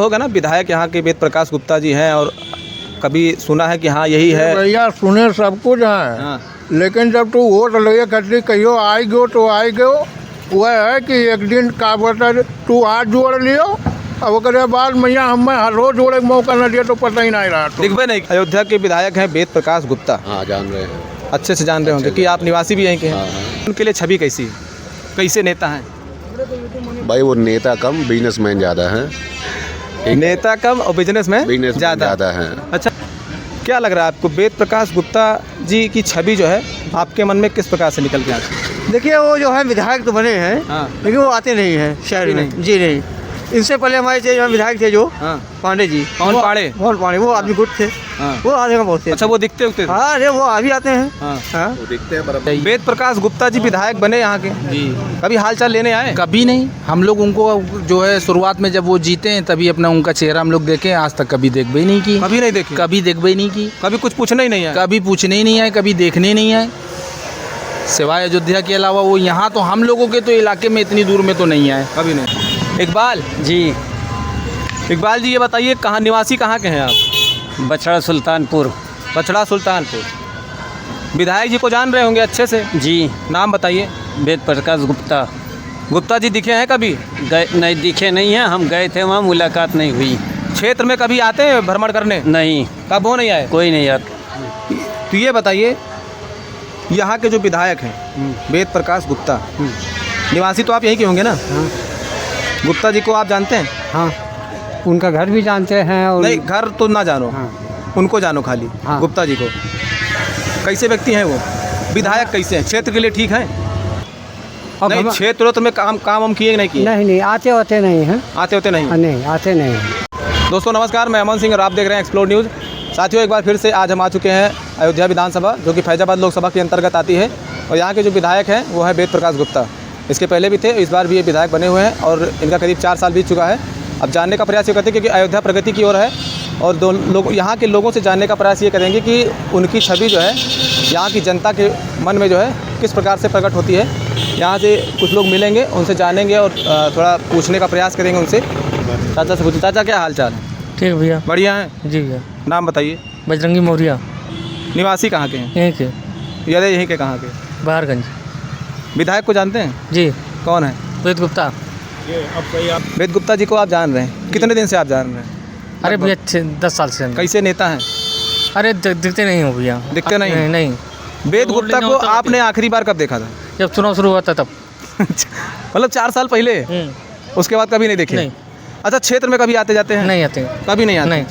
होगा ना, विधायक यहाँ के वेद प्रकाश गुप्ता जी हैं और कभी सुना है कि हाँ यही है? भैया सुने सब कुछ है, हाँ। लेकिन जब तू वोट लगे खतरी कहियो आई गयो तो आई गयो। वह है कि एक दिन का बोलता तू हाथ जोड़ लियो, अब ओकरे बाद मैया हमें रोज जोड़े के मौका न दिया तो पता ही नहीं रहा। दिखबे नहीं। अयोध्या के विधायक हैं वेद प्रकाश गुप्ता। हाँ, जान रहे हैं, अच्छे से जान रहे होंगे कि आप निवासी भी यहीं के हैं। उनके लिए छवि कैसी है, कैसे नेता हैं? भाई वो नेता कम बिजनेसमैन ज़्यादा हैं। नेता कम और बिजनेसमैन ज़्यादा हैं। अच्छा, क्या लग रहा है आपको वेद प्रकाश गुप्ता जी की छवि जो है आपके मन में किस प्रकार से निकल के आती है? देखिए वो जो है विधायक तो बने हैं, हाँ। लेकिन वो आते नहीं हैं शहर में। जी नहीं, इनसे पहले हमारे जो विधायक थे जो पांडे जी, कौन पांडे? मोहन पांडे, वो आदमी गुट थे। वो आते हैं बहुत। अच्छा, वो दिखते उगते थे? हाँ, अरे वो अभी आते हैं। वो दिखते हैं बराबर। वेद प्रकाश गुप्ता जी विधायक बने यहाँ के जी, कभी हालचाल लेने आए? कभी नहीं। हम लोग उनको जो है शुरुआत में जब वो जीते हैं तभी अपना उनका चेहरा हम लोग देखे, आज तक कभी देखबे ही नहीं की। कभी नहीं देखे? कभी देखबे ही नहीं की। कभी कुछ पूछना ही नहीं है? कभी पूछने ही नहीं आए, कभी देखने नहीं आए। सिवाय अयोध्या के अलावा वो यहाँ तो हम लोगों के तो इलाके में इतनी दूर में तो नहीं आए, कभी नहीं। इकबाल जी, इकबाल जी ये बताइए, कहाँ निवासी कहाँ के हैं आप? बछड़ा सुल्तानपुर। बछड़ा सुल्तानपुर। विधायक जी को जान रहे होंगे अच्छे से? जी, नाम बताइए। वेद प्रकाश गुप्ता। गुप्ता जी दिखे हैं कभी? गए नहीं, दिखे नहीं हैं, हम गए थे वहाँ, मुलाकात नहीं हुई। क्षेत्र में कभी आते हैं भ्रमण करने? नहीं, कब हो नहीं आए? कोई नहीं आता। तो ये बताइए, यहाँ के जो विधायक हैं वेद प्रकाश गुप्ता, निवासी तो आप यहीं के होंगे ना? गुप्ता जी को आप जानते हैं? हाँ, उनका घर भी जानते हैं। और नहीं, घर तो ना जानो, उनको जानो खाली। गुप्ता जी को कैसे व्यक्ति हैं वो, विधायक कैसे हैं, क्षेत्र के लिए ठीक हैं? नहीं, क्षेत्र में काम किए नहीं किए? नहीं, आते होते नहीं हैं। आते होते नहीं? नहीं, आते नहीं हैं। दोस्तों नमस्कार, मैं अमन सिंह और आप देख रहे हैं एक्सप्लोर न्यूज़। साथियों, एक बार फिर से आज हम आ चुके हैं अयोध्या विधानसभा, जो कि फैजाबाद लोकसभा के अंतर्गत आती है, और यहाँ के जो विधायक हैं वो है वेद प्रकाश गुप्ता। इसके पहले भी थे, इस बार भी ये विधायक बने हुए हैं और इनका करीब 4 साल बीत चुका है। अब जानने का प्रयास ये करते हैं क्योंकि अयोध्या प्रगति की ओर है, और लोग यहाँ के लोगों से जानने का प्रयास ये करेंगे कि उनकी छवि जो है यहाँ की जनता के मन में जो है किस प्रकार से प्रकट होती है। यहाँ से कुछ लोग मिलेंगे, उनसे जानेंगे और थोड़ा पूछने का प्रयास करेंगे उनसे। चाचा से पूछिए, चाचा क्या हाल चाल है? ठीक भैया। बढ़िया है जी भैया। नाम बताइए। बजरंगी मौर्या। निवासी कहाँ के हैं? यहीं के, यहीं के कहाँ के? बहारगंज। विधायक को जानते हैं? जी। कौन है? वेद गुप्ता। वेद गुप्ता जी को आप जान रहे हैं? कितने दिन से आप जान रहे हैं? अरे भैया 10 साल से। कैसे नेता हैं? अरे दिखते नहीं हो भैया। दिखते नहीं? नहीं। वेद गुप्ता को आपने आखिरी बार कब देखा था? जब चुनाव शुरू हुआ था तब। मतलब 4 साल पहले? उसके बाद कभी नहीं देखे? नहीं। अच्छा, क्षेत्र में कभी आते जाते हैं? नहीं आते। कभी नहीं आते? नहीं।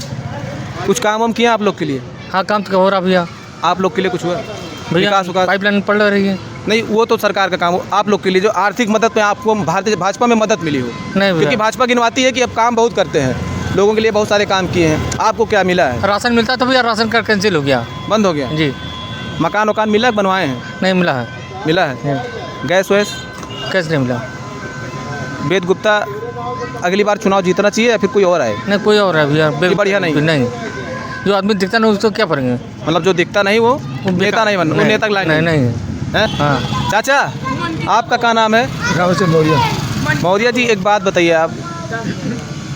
कुछ काम हम किए आप लोग के लिए? हाँ, काम तो हो रहा भैया। आप लोग के लिए कुछ हुआ? भैया पाइपलाइन पड़ रही है। नहीं, वो तो सरकार का काम हो। आप लोग के लिए जो आर्थिक मदद में आपको भाजपा में मदद मिली हो? नहीं, क्योंकि भाजपा गिनवाती है कि अब काम बहुत करते हैं, लोगों के लिए बहुत सारे काम किए हैं। आपको क्या मिला है? राशन मिलता था भैया, राशन कार्ड कैंसिल हो गया। बंद हो गया? जी। मकान मिला, बनवाए हैं? नहीं मिला है। मिला है? गैस वैस कैसे नहीं मिला? वेद गुप्ता अगली बार चुनाव जीतना चाहिए या फिर कोई और आए? नहीं, कोई और है भैया। बढ़िया नहीं। जो आदमी दिखता नहीं उसको क्या करेंगे? मतलब जो दिखता नहीं वो नेता नहीं बनना, वो नेता लाइन नहीं है। हाँ। चाचा, आपका क्या नाम है? गाँव से मौर्या। मौर्या जी, एक बात बताइए, आप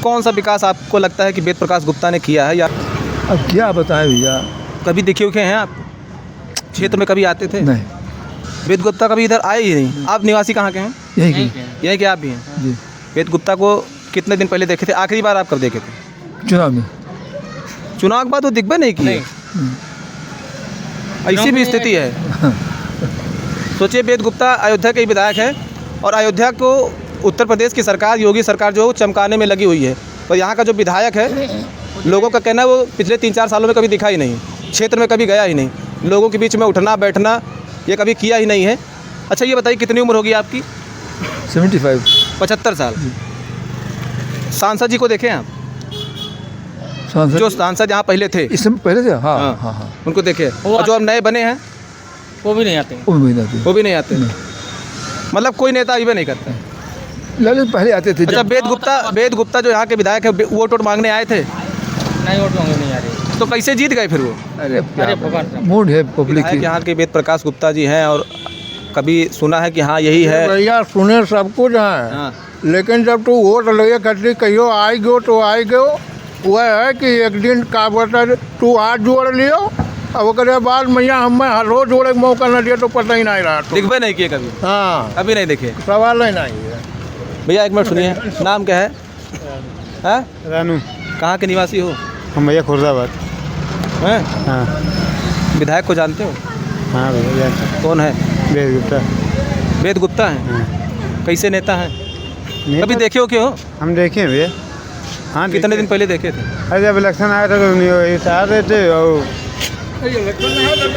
कौन सा विकास आपको लगता है कि वेद प्रकाश गुप्ता ने किया है? या अब क्या बताएं भैया, कभी देखे हुए हैं आप? क्षेत्र में कभी आते थे? नहीं। वेद गुप्ता कभी इधर आए ही नहीं। आप निवासी कहाँ के हैं? यहीं के आप भी हैं? जी। वेद गुप्ता को कितने दिन पहले देखे थे? आखिरी बार आप कब देखे थे? चुनाव में। चुनाव के बाद वो दिखबे नहीं किए? ऐसी भी स्थिति है। सोचिए, वेद गुप्ता अयोध्या के विधायक हैं और अयोध्या को उत्तर प्रदेश की सरकार, योगी सरकार जो चमकाने में लगी हुई है, और यहाँ का जो विधायक है, लोगों का कहना है वो पिछले 3-4 सालों में कभी दिखा ही नहीं, क्षेत्र में कभी गया ही नहीं, लोगों के बीच में उठना बैठना ये कभी किया ही नहीं है। अच्छा, ये बताइए कितनी उम्र होगी आपकी? 75 साल। सांसद जी को देखें आप? जो सांसद यहाँ पहले थे, इसमें पहले थे? हाँ। उनको देखे। और जो अब नए बने हैं वो भी नहीं आते। वो भी नहीं आते। मतलब कोई नेता अभी नहीं करता? ललित पहले आते थे। अच्छा, वेद गुप्ता जो यहाँ के विधायक है, वोट मांगने आए थे? नहीं, वोट मांगने नहीं आ रही। तो कैसे जीत गए फिर वो? अरे मूड है पब्लिक की। यहाँ के वेद प्रकाश गुप्ता जी हैं और कभी सुना है कि हाँ यही है? भैया सुने सब कुछ है, लेकिन जब तू वोट ले खातिर कहियो आई गयो तो आई गयो वह है कि एक दिन का बोलते तू हाथ जोड़ लियो और ओकरे बाद मैया हमें हर रोज जोड़े के मौका न दिया तो पता ही नहीं रहा तो। दिखबे नहीं किए कभी? हाँ, कभी नहीं देखे? सवाल ही नहीं है। भैया एक मिनट सुनिए, नाम क्या है? हाँ, रानू। कहाँ के निवासी हो? हम भैया खुर्दाबाद। हैं? हाँ विधायक को जानते हो? हाँ भैया जानते कौन है? वेद गुप्ता। वेद गुप्ता हैं? कैसे नेता हैं? कभी देखे हो? क्यों? हम देखे हैं भैया। हाँ कितने दिन पहले देखे थे? अरे जब इलेक्शन आया था तो आ रहे थे और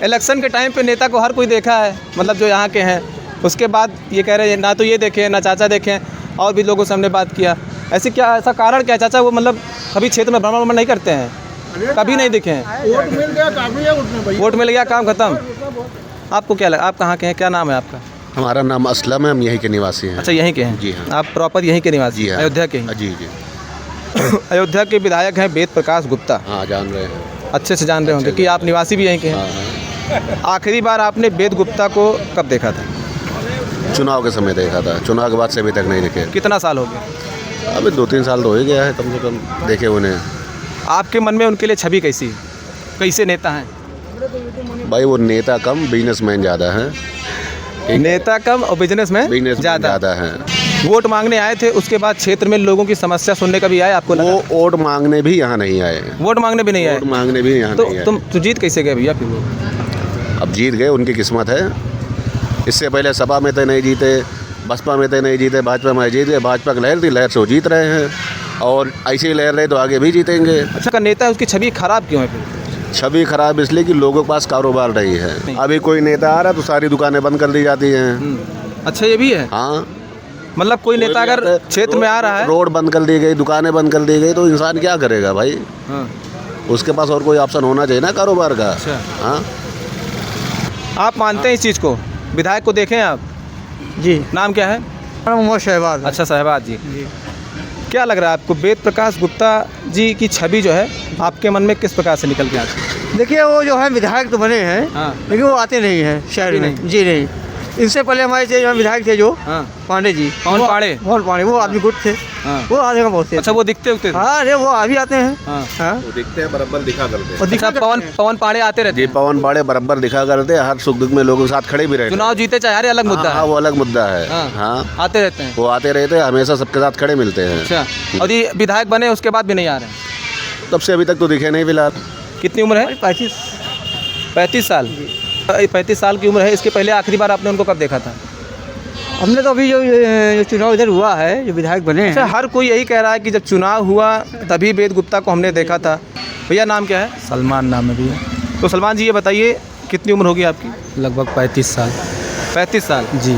इलेक्शन के टाइम पे नेता को हर कोई देखा है, मतलब जो यहाँ के हैं। उसके बाद ये कह रहे हैं ना तो ये देखे ना चाचा देखे, और भी लोगों से हमने बात किया। ऐसी क्या, ऐसा कारण क्या है चाचा? वो मतलब कभी क्षेत्र में भ्रमण नहीं करते हैं, कभी नहीं दिखे हैं? वोट मिल गया काफी है उसमें भैया। वोट मिल गया काम खत्म। आपको क्या लगा, आप कहाँ के हैं? क्या नाम है आपका? हमारा नाम असलम है, हम यहीं के निवासी हैं। अच्छा, यहीं के हैं? जी हाँ। आप प्रॉपर यहीं के निवासी? जी हाँ। अयोध्या के ही? जी जी। अयोध्या के विधायक हैं वेद प्रकाश गुप्ता। हाँ, जान रहे हैं। अच्छे से जान रहे होंगे कि आप निवासी भी यहीं के हैं। हाँ, आखिरी बार आपने वेद गुप्ता को कब देखा था? चुनाव के समय देखा था, चुनाव के बाद से अभी तक नहीं देखे। कितना साल हो गया? अभी 2-3 साल तो हो ही गया है कम से कम देखे उन्हें। आपके मन में उनके लिए छवि कैसी है? कैसे नेता हैं? भाई वो नेता कम बिजनेसमैन ज़्यादा हैं। नेता कम और बिजनेस में बिजनेस ज़्यादा। ज़्यादा हैं। वोट मांगने आए थे, उसके बाद क्षेत्र में लोगों की समस्या सुनने का भी आया आपको? लगा? वो वोट मांगने भी यहाँ नहीं आए। वोट मांगने भी नहीं आए? वोट मांगने भी यहाँ नहीं आए। तो जीत कैसे गए भैया फिर वो? अब जीत गए, उनकी किस्मत है। इससे पहले सपा में तो नहीं जीते, बसपा में तो नहीं जीते, भाजपा में जीत गए। भाजपा की लहर थी, लहर से वो जीत रहे हैं और ऐसी लहर रहे तो आगे भी जीतेंगे। अच्छा, का नेता है उसकी छवि खराब क्यों है फिर? छवि खराब इसलिए कि लोगों के पास कारोबार नहीं है। अभी कोई नेता आ रहा तो सारी दुकानें बंद कर दी जाती हैं। अच्छा, ये भी है? हाँ, मतलब कोई नेता अगर क्षेत्र में आ रहा है, रोड बंद कर दी गई, दुकानें बंद कर दी गई, तो इंसान क्या करेगा भाई? हाँ। उसके पास और कोई ऑप्शन होना चाहिए ना कारोबार का। अच्छा। हाँ, आप मानते हैं इस चीज़ को? विधायक को देखें आप? जी। नाम क्या है? मोहम्मद शहबाज। अच्छा, शहबाज जी। क्या लग रहा है आपको, वेद प्रकाश गुप्ता जी की छवि जो है आपके मन में किस प्रकार से निकल के आती है? देखिए वो जो है विधायक तो बने हैं, हाँ। लेकिन वो आते नहीं हैं शहर में। जी नहीं। इनसे पहले हमारे जो विधायक थे जो हाँ। पांडे जी, पवन पांडे। पवन पांडे, वो आदमी गुड थे। हाँ। वो आने का बहुत थे। अच्छा, वो दिखते उगते थे? हाँ, अरे वो अभी आते हैं। हाँ। हाँ। वो दिखते हैं बराबर, दिखा करते हैं। और दिखा अच्छा, करते हैं। पवन पांडे आते रहते जी, हैं? पवन पाड़े बराबर दिखा करते हैं, हर सुख दुख में लोगों के साथ खड़े भी रहते हैं। चुनाव जीते चाहे, अरे अलग मुद्दा हाँ, है। वो अलग मुद्दा है। हाँ। हाँ, आते रहते हैं। वो आते रहते हैं, हमेशा सबके साथ खड़े मिलते हैं। अच्छा, और ये विधायक बने उसके बाद भी नहीं आ रहे हैं? तब से अभी तक तो दिखे नहीं फिलहाल। कितनी उम्र है? 35 साल। 35 साल की उम्र है। इसके पहले आखिरी बार आपने उनको कब देखा था? हमने तो अभी जो चुनाव इधर हुआ है, जो विधायक बने अच्छा, हैं। हर कोई यही कह रहा है कि जब चुनाव हुआ तभी वेद गुप्ता को हमने देखा था। भैया नाम क्या है? सलमान नाम है भैया। तो सलमान जी, ये बताइए कितनी उम्र होगी आपकी? लगभग 35 साल। 35 साल। जी।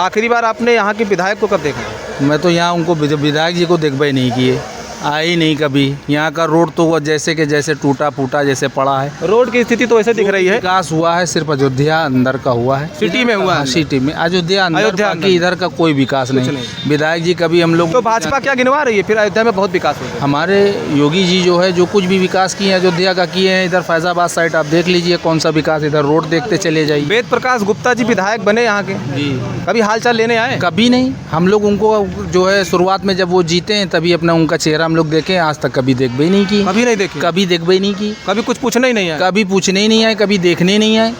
आखिरी बार आपने यहाँ के विधायक को कब देखा? मैं तो यहाँ उनको विधायक जी को देखबे ही नहीं किए, आए ही नहीं कभी। यहाँ का रोड तो वो जैसे के जैसे टूटा फूटा जैसे पड़ा है। रोड की स्थिति तो ऐसे दिख रही है। विकास हुआ है सिर्फ अयोध्या अंदर का हुआ है, सिटी में हुआ है। सिटी में अयोध्या अंदर, अयोध्या बाकी अंदर। इधर का कोई विकास नहीं। विधायक जी कभी हम लोग तो भाजपा क्या गिनवा रही है फिर? अयोध्या में बहुत विकास हो गया। हमारे योगी जी जो है जो कुछ भी विकास किए हैं अयोध्या का किए हैं। इधर फैजाबाद साइड आप देख लीजिए कौन सा विकास, इधर रोड देखते चले जाइए। वेद प्रकाश गुप्ता जी विधायक बने यहाँ के, जी। कभी हालचाल लेने आए? कभी नहीं। हम लोग उनको जो है शुरुआत में जब वो जीते हैं तभी अपना उनका चेहरा हम लोग देखे, आज तक कभी देखबे ही नहीं की। कभी नहीं देखे? कभी देखबे ही नहीं की। कभी कुछ पूछना ही नहीं है? कभी पूछने ही नहीं आए, कभी देखने नहीं आए।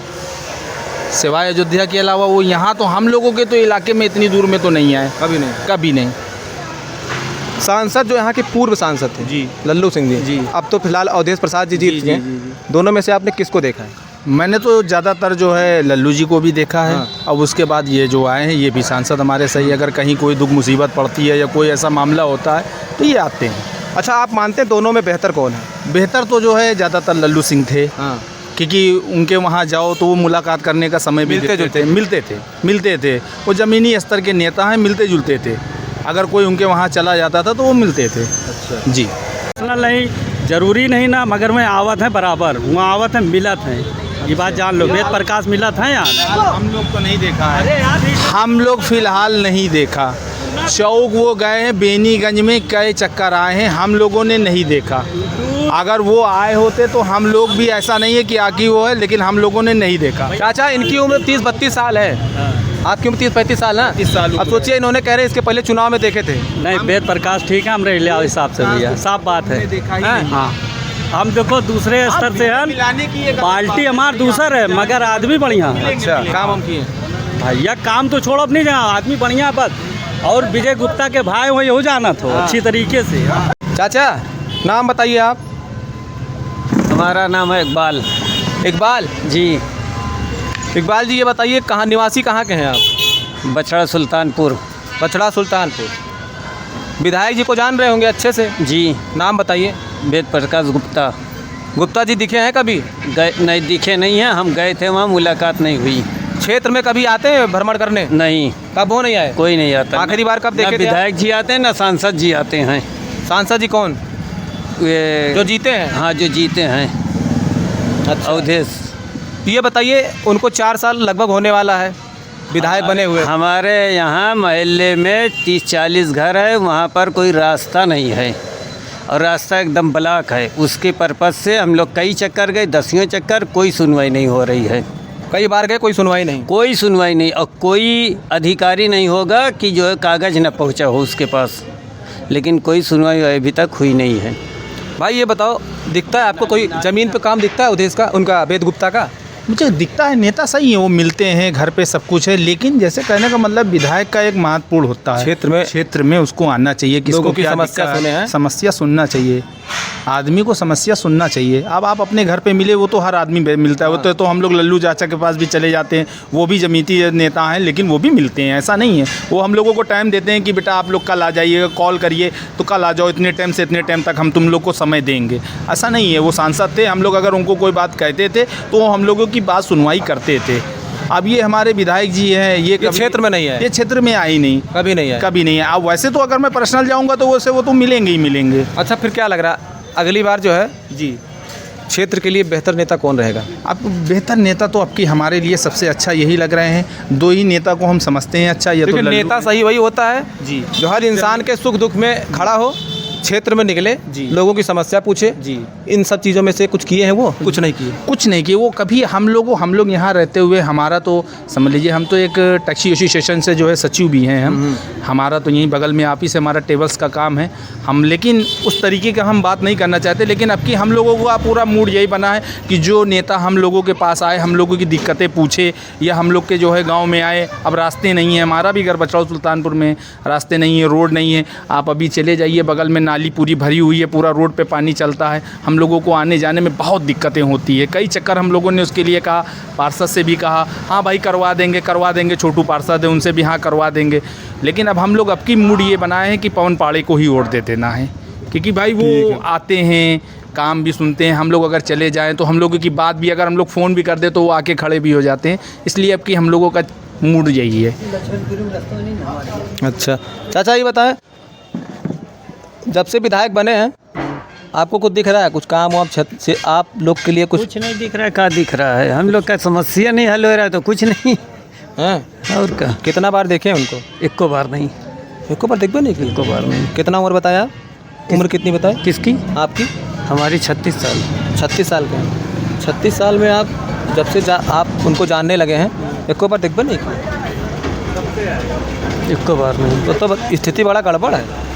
सिवाय अयोध्या के अलावा वो यहाँ तो हम लोगों के तो इलाके में इतनी दूर में तो नहीं आए, कभी नहीं। कभी नहीं। सांसद जो यहाँ के पूर्व सांसद थे जी। लल्लू सिंह जी, जी। अब तो फिलहाल अवधेश प्रसाद जी जीत गए। दोनों में से आपने किसको देखा है? मैंने तो ज़्यादातर जो है लल्लू जी को भी देखा है। हाँ। अब उसके बाद ये जो आए हैं ये भी सांसद हमारे सही। अगर कहीं कोई दुख मुसीबत पड़ती है या कोई ऐसा मामला होता है तो ये आते हैं। अच्छा, आप मानते हैं दोनों में बेहतर कौन है? बेहतर तो जो है ज़्यादातर लल्लू सिंह थे, हाँ। क्योंकि उनके वहाँ जाओ तो वो मुलाकात करने का समय भी मिलते देते थे, मिलते थे। वो ज़मीनी स्तर के नेता हैं, मिलते जुलते थे। अगर कोई उनके वहाँ चला जाता था तो वो मिलते थे। अच्छा जी। नहीं, जरूरी नहीं ना, मगर मैं आवत है बराबर, वहाँ आवत है मिलत है, ये बात जान लो। वेद प्रकाश मिलत है यार। हम लोग तो नहीं देखा है, हम लोग फिलहाल नहीं देखा। चौक वो गए हैं बेनीगंज में, कई चक्कर आए हैं, हम लोगों ने नहीं देखा। अगर वो आए होते तो हम लोग भी, ऐसा नहीं है कि आकी वो है, लेकिन हम लोगों ने नहीं देखा। चाचा, इनकी उम्र 30-32 साल है, आपकी उम्र 30-35 साल ना? 30 साल अब सोचिए, इन्होंने कह रहे इसके पहले चुनाव में देखे थे। नहीं, वेद प्रकाश ठीक है, हम रहे हिसाब से भैया, साफ बात है। देखा ही हैं? नहीं। हाँ, हम देखो दूसरे स्तर से हैं, मिलाने की एक पार्टी हमार दूसर है मगर आदमी बढ़िया है। अच्छा, काम हम किए। भैया काम तो छोड़ो अपनी जगह, आदमी बढ़िया बस। और विजय गुप्ता के भाई हो हो जाना तो अच्छी तरीके से। चाचा, नाम बताइए आप। हमारा नाम है इकबाल इकबाल जी, इकबाल जी, ये बताइए कहाँ निवासी कहाँ के हैं आप? बछड़ा सुल्तानपुर बछड़ा सुल्तानपुर। विधायक जी को जान रहे होंगे अच्छे से, जी। नाम बताइए। वेद प्रकाश गुप्ता। गुप्ता जी दिखे हैं कभी? गए नहीं, दिखे नहीं हैं, हम गए थे वहाँ, मुलाकात नहीं हुई। क्षेत्र में कभी आते हैं भ्रमण करने? नहीं, कब हो नहीं आए? कोई नहीं आता। आखिरी बार कब ना देखे थे आप? विधायक जी आते हैं ना सांसद जी आते हैं। सांसद जी कौन? वे जो जीते हैं? हाँ, जो जीते हैं। अच्छा। अवधेश। ये बताइए, उनको 4 साल लगभग होने वाला है विधायक बने हुए। हमारे यहाँ मोहल्ले में 30-40 घर है, वहाँ पर कोई रास्ता नहीं है और रास्ता एकदम ब्लॉक है। उसके पर्पज़ से हम लोग कई चक्कर गए, 10 चक्कर, कोई सुनवाई नहीं हो रही है। कई बार गए, कोई सुनवाई नहीं। कोई सुनवाई नहीं, और कोई अधिकारी नहीं होगा कि जो है कागज़ न पहुंचा हो उसके पास, लेकिन कोई सुनवाई अभी तक हुई नहीं है। भाई ये बताओ, दिखता है आपको कोई ज़मीन पे काम दिखता है उदेश का, उनका वेद गुप्ता का? मुझे दिखता है नेता सही है, वो मिलते हैं घर पे, सब कुछ है, लेकिन जैसे कहने का मतलब विधायक का एक महत्वपूर्ण होता है क्षेत्र में उसको आना चाहिए, किसको लोगों की क्या समस्या दिक्कत है, सुने हैं। समस्या सुनना चाहिए, आदमी को समस्या सुनना चाहिए। अब आप अपने घर पे मिले, वो तो हर आदमी मिलता है, वो तो हम लोग लल्लू चाचा के पास भी चले जाते हैं, वो भी जमीती नेता हैं, लेकिन वो भी मिलते हैं, ऐसा नहीं है। वो हम लोगों को टाइम देते हैं कि बेटा आप लोग कल आ जाइएगा, कॉल करिए तो कल आ जाओ, इतने टाइम से इतने टाइम तक हम तुम लोग को समय देंगे। ऐसा नहीं है, वो सांसद थे, हम लोग अगर उनको कोई बात कहते थे तो वो हम लोगों की बात सुनवाई करते थे। अब ये हमारे विधायक जी हैं, ये क्षेत्र में नहीं है, ये क्षेत्र में आई नहीं, कभी नहीं है, कभी नहीं है। अब वैसे तो अगर मैं पर्सनल जाऊंगा तो वो तो मिलेंगे ही मिलेंगे। अच्छा, फिर क्या लग रहा है अगली बार जो है जी, क्षेत्र के लिए बेहतर नेता कौन रहेगा? अब बेहतर नेता तो आपकी हमारे लिए सबसे अच्छा यही लग रहे हैं। 2 ही नेता को हम समझते हैं अच्छा, ये तो लेकिन नेता सही वही होता है जी, जो हर इंसान के सुख दुख में खड़ा हो, क्षेत्र में निकले जी, लोगों की समस्या पूछे जी। इन सब चीज़ों में से कुछ किए हैं वो? कुछ नहीं किए। कुछ नहीं किए वो कभी। हम लोग यहाँ रहते हुए, हमारा तो समझ लीजिए, हम तो एक टैक्सी एसोसिएशन से जो है सचिव भी हैं हम। हमारा तो यहीं बगल में ऑफिस है, हमारा टेबल्स का काम है हम, लेकिन उस तरीके का हम बात नहीं करना चाहते। लेकिन अब की हम लोगों का पूरा मूड यही बना है कि जो नेता हम लोगों के पास आए, हम लोगों की दिक्कतें पूछे, या हम लोग के जो है गाँव में आए। अब रास्ते नहीं है, हमारा भी घर बछड़ा सुल्तानपुर में रास्ते नहीं है, रोड नहीं है। आप अभी चले जाइए, बगल में नाली पूरी भरी हुई है, पूरा रोड पे पानी चलता है। हम लोगों को आने जाने में बहुत दिक्कतें होती है। कई चक्कर हम लोगों ने उसके लिए कहा, पार्षद से भी कहा, हाँ भाई करवा देंगे, छोटू पार्षद है उनसे भी हाँ करवा देंगे। लेकिन अब हम लोग अब की मूड ये बनाए हैं कि पवन पाड़े को ही वोट दे देना है, क्योंकि भाई वो आते हैं, काम भी सुनते हैं। हम लोग अगर चले जाएँ तो हम लोगों की बात भी, अगर हम लोग फ़ोन भी कर दे तो वो आके खड़े भी हो जाते हैं। इसलिए अब की हम लोगों का मूड यही है। अच्छा चाचा, ये बताएं, जब से विधायक बने हैं आपको कुछ दिख रहा है, कुछ काम वाम से आप लोग के लिए कुछ? कुछ नहीं दिख रहा है, क्या दिख रहा है? हम लोग का समस्या नहीं हल हो रहा है तो कुछ नहीं हैं? और क्या? कितना बार देखे उनको? एको बार नहीं, एको बार देखबे नहीं? एको बार नहीं। कितना उम्र बताया? उम्र कितनी बताए? किसकी? आपकी? हमारी 36 साल। 36 साल के हैं। 36 साल में आप जब से आप उनको जानने लगे हैं, एको बार देखबे नहीं? एको बार नहीं। तो स्थिति बड़ा गड़बड़ है।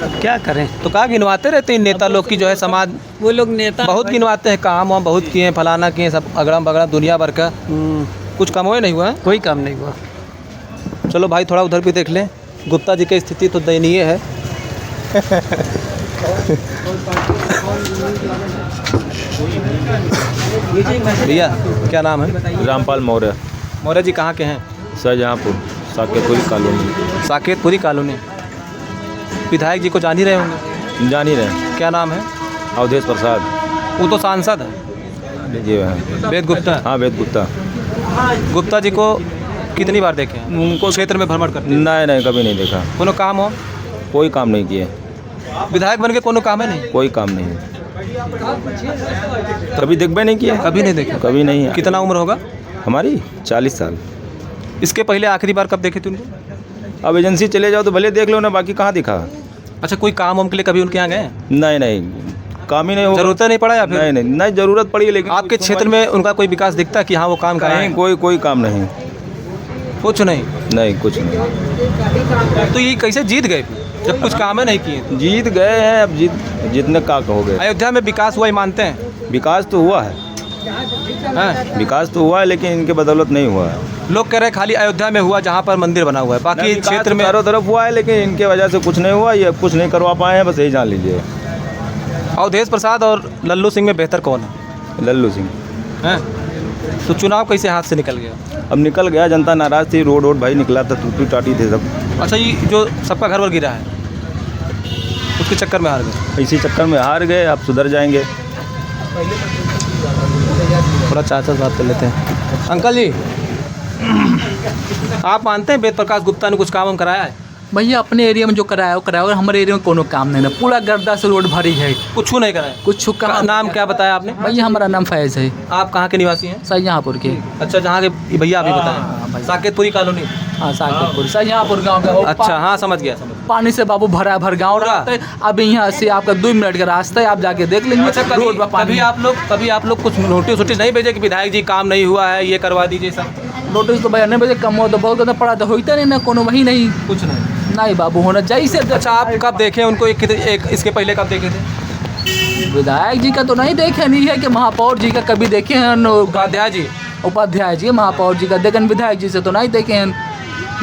अब क्या करें? तो कहाँ गिनवाते रहते हैं नेता लोग की जो है समाज, वो लोग नेता बहुत गिनवाते हैं, काम वाम बहुत किए हैं, फलाना किए, सब अगड़म बगड़म दुनिया भर का, कुछ कम हुए नहीं हुआ है? कोई काम नहीं हुआ। चलो भाई थोड़ा उधर भी देख लें। गुप्ता जी की स्थिति तो दयनीय है। भैया क्या नाम है? रामपाल मौर्य, मौर्य जी कहाँ के हैं? शाहजहाँपुर, साकेतपुरी कॉलोनी। साकेतपुरी कॉलोनी। विधायक जी को जान ही रहे होंगे? जान ही रहे। क्या नाम है? अवधेश प्रसाद। वो तो सांसद है। जी हाँ, वेद गुप्ता। हाँ वेद गुप्ता। गुप्ता जी को कितनी बार देखे हैं? उनको क्षेत्र में भ्रमण करते हैं? नहीं, कभी नहीं देखा। कोनो काम हो? कोई काम नहीं किए। विधायक बन के कोनो काम है नहीं? कोई काम नहीं है, कभी देखबे नहीं किए। कभी नहीं देखे? कभी नहीं है। कितना उम्र होगा हमारी? 40 साल। इसके पहले आखिरी बार कब देखे थे उनको? अब एजेंसी चले जाओ तो भले देख लो ना, बाकी कहाँ दिखा। अच्छा, कोई काम वाम के लिए कभी उनके यहाँ गए? नहीं, काम ही नहीं हो। जरूरत नहीं पड़ा या फिर? नहीं ज़रूरत पड़ी, लेकिन आपके क्षेत्र में उनका कोई विकास दिखता है कि हाँ वो काम करें? कोई काम नहीं। कुछ नहीं। नहीं, कुछ नहीं। तो ये कैसे जीत गए जब कुछ काम है नहीं किए? जीत गए हैं, अब जीतने का कहोगे। अयोध्या में विकास हुआ ही मानते हैं? विकास तो हुआ है, हैं? विकास तो हुआ है, लेकिन इनके बदौलत नहीं हुआ है। लोग कह रहे हैं खाली अयोध्या में हुआ जहाँ पर मंदिर बना हुआ है, बाकी क्षेत्र में चारों तरफ हुआ है, लेकिन इनके वजह से कुछ नहीं हुआ। ये कुछ नहीं करवा पाए हैं, बस यही जान लीजिए। अवधेश प्रसाद और लल्लू सिंह में बेहतर कौन है? लल्लू सिंह। हैं? तो चुनाव कैसे हाथ से निकल गया? अब निकल गया, जनता नाराज थी, रोड भाई निकला था, टूटी टाटी थे सब। अच्छा, ये जो सबका घर वर गिरा है उसके चक्कर में हार गए? इसी चक्कर में हार गए, अब सुधर जाएंगे। थोड़ा चाचा से बात कर लेते हैं। अंकल जी, आप मानते हैं वेद प्रकाश गुप्ता ने कुछ काम हम कराया है? भैया अपने एरिया में जो कराया वो कराया, और हमारे एरिया में कोनो काम नहीं ना, पूरा गर्दा से रोड भरी है, कुछ नहीं कराया? कुछ काम। नाम क्या बताया आपने? भैया हमारा नाम फैज़ है। आप कहाँ के निवासी हैं? शाहजहाँपुर के। अच्छा, जहाँ के भैया अभी हाँ, बताएं, साकेतपुरी कॉलोनी। हाँ, शाहजहाँपुर, शाहजहाँपुर गाँव का। अच्छा, हाँ समझ गया। पानी से बाबू भरा भर गाँव रहता है। अभी यहाँ से आपका 2 मिनट का रास्ता है, आप जाके देख लेंगे। अच्छा, रोड पर पानी। कभी आप लोग कुछ नोटिस नहीं भेजे कि विधायक जी काम नहीं हुआ है, ये करवा दीजिए सब? नोटिस तो भैया नहीं भेजे, कम हो तो बहुत ज़्यादा पड़ा तो होता नहीं ना, कोनो वही नहीं, कुछ नहीं बाबू होना चाहिए। अच्छा, आप कब देखे उनको? एक इसके पहले कब देखे थे? विधायक जी का तो नहीं देखे, नहीं है कि महापौर जी का कभी देखे हैं, उपाध्याय जी महापौर जी का, लेकिन विधायक जी से तो नहीं देखे हैं।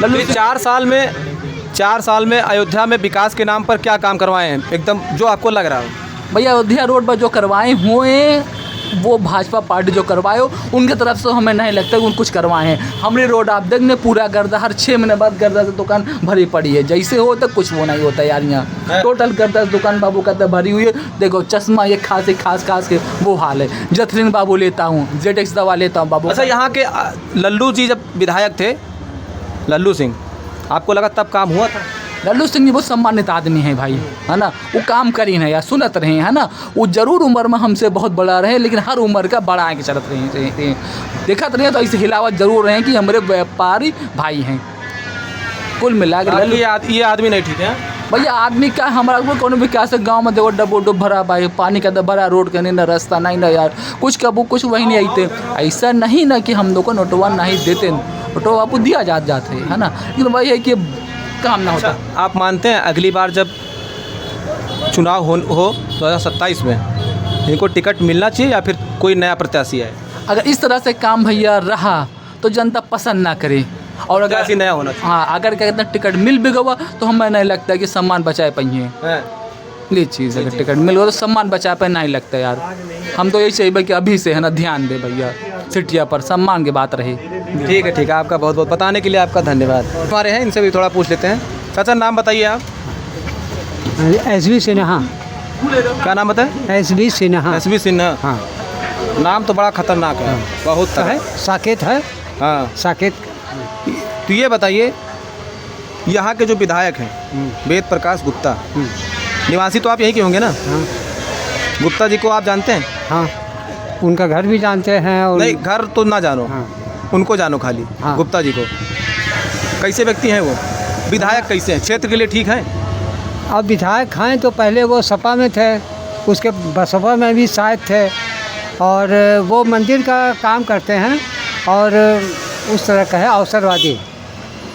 लल्लू 4 साल में अयोध्या में विकास के नाम पर क्या काम करवाए हैं एकदम जो आपको लग रहा हो? भैया अयोध्या रोड पर जो करवाए हुए वो भाजपा पार्टी जो करवाए हो उनके तरफ से हमें नहीं लगता कि उन कुछ करवाए हैं। हमारी रोड आप देखने पूरा गर्दा, हर 6 महीने बाद गर्दा से दुकान भरी पड़ी है, जैसे हो तो कुछ वो नहीं होता यार। यहाँ टोटल गर्दा से दुकान बाबू कहते भरी हुई है। देखो चश्मा ये खास के वो हाल है। जथरिन बाबू लेता हूँ, जेडेक्स दवा लेता हूँ बाबू। अच्छा, यहाँ के लल्लू जी जब विधायक थे, लल्लू सिंह, आपको लगा तब काम हुआ था? लल्लू सिंह जी बहुत सम्मानित आदमी हैं भाई, है ना। वो काम करी हैं या सुनत रहे हैं, है ना। वो जरूर उम्र में हमसे बहुत बड़ा रहे, लेकिन हर उम्र का बड़ा आगे चलत रहे, देखत रहे तो ऐसे हिलावत जरूर रहे कि हमारे व्यापारी भाई हैं। कुल मिला के ये आदमी नहीं ठीक है भैया। आदमी का हमारा को कोनो विकास है गाँव में, देखो डबो डुब भरा भाई, पानी का भरा, रोड के नहीं ना, रास्ता नहीं ना यार, कुछ कबू कुछ वही नहीं आते। ऐसा नहीं ना कि हम लोग को नोटवा नहीं देते, नोटवा आपको दिया जाते है ना, लेकिन वही है कि काम ना होता। आप मानते हैं अगली बार जब चुनाव हो 2027 में इनको टिकट मिलना चाहिए या फिर कोई नया प्रत्याशी है? अगर इस तरह से काम भैया रहा तो जनता पसंद ना करे, और अगर ऐसी नया होना चाहिए। हाँ, अगर क्या कहते हैं टिकट मिल भी गवा तो हमें नहीं लगता कि सम्मान बचाए पाइए ये चीज़। अगर टिकट मिल गया तो सम्मान बचा पाए नहीं लगता यार। हम तो यही चाहिए कि अभी से है ना ध्यान दे भैया, सिटिया पर सम्मान की बात रही। ठीक है, आपका बहुत बहुत बताने के लिए आपका धन्यवाद। हमारे हैं, इनसे भी थोड़ा पूछ लेते हैं। चाचा नाम बताइए आप? SV सिन्हा। क्या नाम बताए? SV सिन्हा। SV सिन्हा। हाँ, नाम तो बड़ा खतरनाक है, बहुत है। साकेत है। हाँ, साकेत। तो ये बताइए, यहाँ के जो विधायक हैं वेद प्रकाश गुप्ता, निवासी तो आप यहीं के होंगे ना? हाँ। गुप्ता जी को आप जानते हैं? हाँ, उनका घर भी जानते हैं। और नहीं, घर तो ना जानो। हाँ। उनको जानो खाली। हाँ। गुप्ता जी को कैसे व्यक्ति हैं वो? विधायक कैसे हैं? क्षेत्र के लिए ठीक हैं? अब विधायक हैं तो पहले वो सपा में थे, उसके बसपा में भी शायद थे, और वो मंदिर का काम करते हैं, और उस तरह का है अवसरवादी।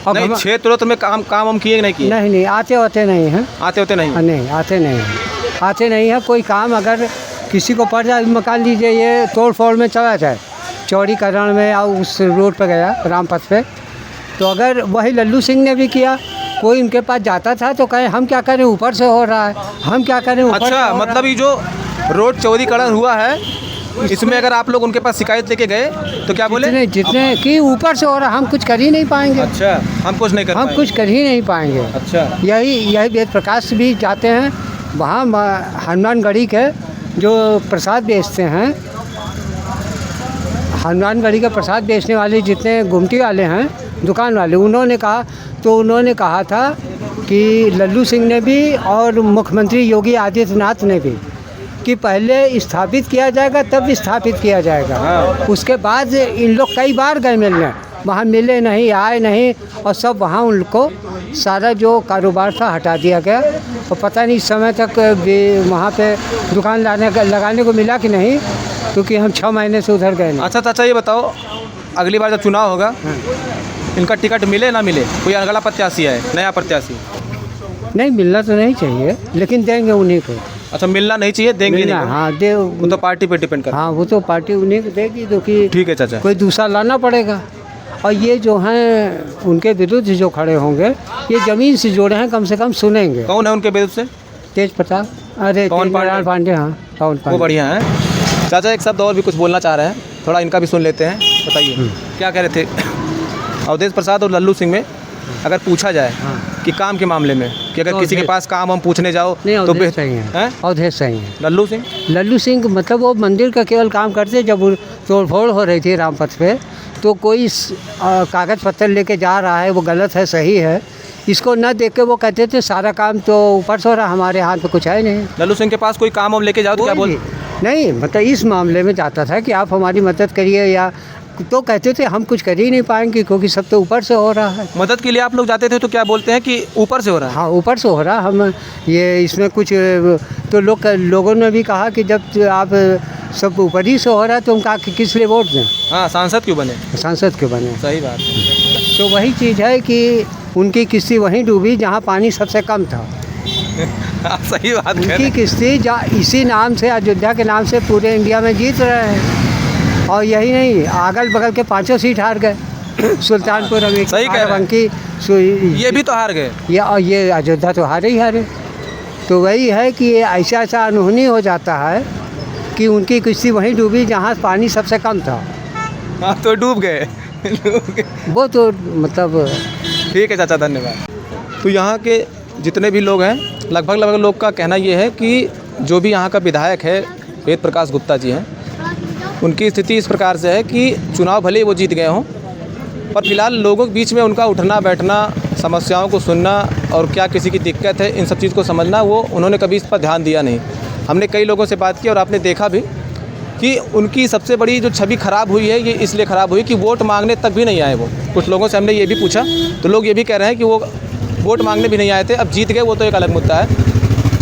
और नहीं, क्षेत्र में काम हम किए नहीं किए? नहीं, आते होते नहीं हैं। आते होते नहीं? नहीं, आते नहीं है। कोई काम अगर किसी को पड़ जाए, मकान लीजिए ये तोड़ फोड़ में चला जाए, चौड़ीकरण में या उस रोड पर गया रामपथ पे, तो अगर वही लल्लू सिंह ने भी किया, कोई उनके पास जाता था तो कहे हम क्या करें, ऊपर से हो रहा है, हम क्या करें ऊपर। अच्छा, मतलब ये जो रोड चौड़ीकरण हुआ है, इसमें अगर आप लोग उनके पास शिकायत लेके गए तो क्या बोले? जितने कि ऊपर से हो रहा, हम कुछ कर ही नहीं पाएंगे। अच्छा, हम कुछ नहीं कर पाएंगे। अच्छा, यही वेद प्रकाश भी जाते हैं वहाँ हनुमानगढ़ी के जो प्रसाद बेचते हैं, हनुमानगढ़ी का प्रसाद बेचने वाले जितने गुमटी वाले हैं, दुकान वाले, उन्होंने कहा था कि लल्लू सिंह ने भी और मुख्यमंत्री योगी आदित्यनाथ ने भी कि पहले स्थापित किया जाएगा तब स्थापित किया जाएगा। उसके बाद इन लोग कई बार गए मिलने, वहाँ मिले नहीं, आए नहीं, और सब वहाँ उनको सारा जो कारोबार था हटा दिया गया, और पता नहीं इस समय तक वहाँ पे दुकान लगाने को मिला कि नहीं, क्योंकि हम 6 महीने से उधर गए नहीं। अच्छा, ये बताओ, अगली बार जब चुनाव होगा इनका टिकट मिले ना मिले, कोई अगला प्रत्याशी है, नया प्रत्याशी? नहीं, मिलना तो नहीं चाहिए, लेकिन देंगे उन्हीं को। अच्छा, मिलना नहीं चाहिए, देंगे मिलना, नहीं? हाँ दे, वो तो पार्टी पे डिपेंड करता है। हाँ वो तो पार्टी उन्हीं को देगी, तो कि ठीक है चाचा। कोई दूसरा लाना पड़ेगा। और ये जो हैं उनके विरुद्ध जो खड़े होंगे, ये ज़मीन से जोड़े हैं, कम से कम सुनेंगे। कौन है उनके विरुद्ध से? तेज प्रताप, अरे पवन तेज पांडे, हाँ पवन वो पांडे। बढ़िया है। चाचा एक शब्द और भी कुछ बोलना चाह रहे हैं, थोड़ा इनका भी सुन लेते हैं, बताइए क्या कह रहे थे? अवधेश प्रसाद और लल्लू सिंह में अगर पूछा जाए कि काम के मामले में, कि अगर किसी के पास काम हम पूछने जाओ नहीं, तो अवधेश सही है, अवधेश सही है। लल्लू सिंह मतलब वो मंदिर का केवल काम करते, जब वो तोड़फोड़ हो रही थी रामपथ पे, तो कोई कागज़ पत्तर लेके जा रहा है, वो गलत है सही है, इसको न देख के वो कहते थे सारा काम तो ऊपर से हो रहा, हमारे हाथ में कुछ है नहीं। लल्लू सिंह के पास कोई काम हम लेके जाओ तो क्या बोल? नहीं, मतलब इस मामले में जाता था कि आप हमारी मदद करिए, या तो कहते थे हम कुछ कर ही नहीं पाएंगे क्योंकि सब तो ऊपर से हो रहा है। मदद के लिए आप लोग जाते थे तो क्या बोलते हैं कि ऊपर से हो रहा है? हाँ, ऊपर से हो रहा, हम ये इसमें कुछ तो लोगों ने भी कहा कि जब आप सब ऊपर ही से हो रहा है तो हम कहा कि किस लिए वोट दें? हाँ, सांसद क्यों बने? सांसद क्यों बने? सही बात है। तो वही चीज़ है कि उनकी किस्ती वहीं डूबी जहाँ पानी सबसे कम था। सही बात है। उनकी किस्ती इसी नाम से, अयोध्या के नाम से पूरे इंडिया में जीत रहे हैं, और यही नहीं, अगल बगल के 5 सीट हार गए। सुल्तानपुर अभी सही कह रहे हैं। ये भी तो हार गए, ये अयोध्या तो हारे ही हारे। तो वही है कि ये ऐसा अनहोनी हो जाता है कि उनकी किस्ती वहीं डूबी जहाँ पानी सबसे कम था। हाँ, तो डूब गए। वो तो मतलब ठीक है चाचा, धन्यवाद। तो यहाँ के जितने भी लोग हैं, लगभग लोग का कहना ये है कि जो भी यहाँ का विधायक है वेद प्रकाश गुप्ता जी हैं, उनकी स्थिति इस प्रकार से है कि चुनाव भले ही वो जीत गए हों, पर फिलहाल लोगों के बीच में उनका उठना बैठना, समस्याओं को सुनना और क्या किसी की दिक्कत है, इन सब चीज़ को समझना, वो उन्होंने कभी इस पर ध्यान दिया नहीं। हमने कई लोगों से बात की और आपने देखा भी कि उनकी सबसे बड़ी जो छवि ख़राब हुई है, ये इसलिए ख़राब हुई कि वोट मांगने तक भी नहीं आए वो। कुछ लोगों से हमने ये भी पूछा तो लोग ये भी कह रहे हैं कि वो वोट मांगने भी नहीं आए थे, अब जीत गए वो तो एक अलग मुद्दा है।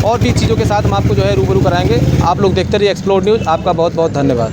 और भी चीज़ों के साथ हम आपको जो है रूबरू कराएंगे। आप लोग देखते रहिए एक्सप्लोर न्यूज़। आपका बहुत बहुत धन्यवाद।